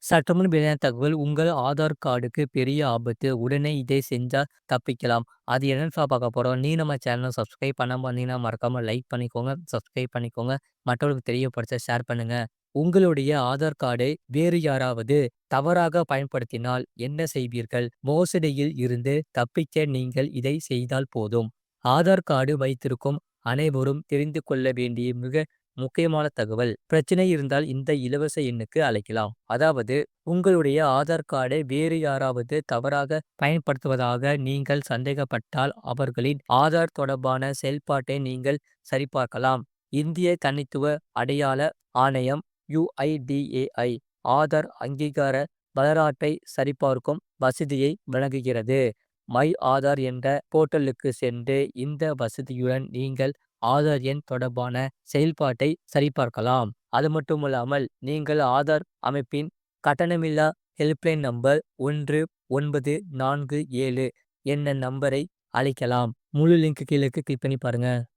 சற்றுமுன் வெளியான தகவல் உங்கள் ஆதார் கார்டுக்கு பெரிய ஆபத்து. உடனே இதை செஞ்சா தப்பிக்கலாம். அது என்னன்னு பார்க்க போறோம். நீ நம்ம சேனலை சப்ஸ்கிரைப் பண்ணாம இருந்தீங்கன்னா மறக்காம லைக் பண்ணிக்கோங்க, சப்ஸ்கிரைப் பண்ணிக்கோங்க. மற்றவர்களுக்கு தெரியப்படுத்த ஷேர் பண்ணுங்க. உங்களுடைய ஆதார் கார்டை வேறு யாராவது தவறாக பயன்படுத்தினால் என்ன செய்வீர்கள்? மோசடியில் இருந்து தப்பிக்க நீங்கள் இதை செய்தால் போதும். ஆதார் கார்டு வைத்திருக்கும் அனைவரும் தெரிந்து கொள்ள வேண்டிய மிக முக்கியமான தகவல். பிரச்சனை இருந்தால் இந்த இலவச எண்ணுக்கு அழைக்கலாம். அதாவது உங்களுடைய ஆதார் கார்டை வேறு யாராவது தவறாக பயன்படுத்துவதாக நீங்கள் சந்தேகப்பட்டால் அவர்களின் ஆதார் தொடர்பான செயல்பாட்டை நீங்கள் சரிபார்க்கலாம். இந்திய தனித்துவ அடையாள ஆணையம் UIDAI ஆதார் அங்கீகார வரலாற்றை சரிபார்க்கும் வசதியை வழங்குகிறது. மை ஆதார் என்ற போர்ட்டலுக்கு சென்று இந்த வசதியுடன் நீங்கள் ஆதார் எண் தொடர்பான செயல்பாட்டை சரிபார்க்கலாம். அது மட்டுமல்லாமல் நீங்கள் ஆதார் அமைப்பின் கட்டணமில்லா ஹெல்ப்லைன் நம்பர் 1947 என்ற நம்பரை அழைக்கலாம். முழு லிங்க் கீழே கிளிக் பண்ணி பாருங்க.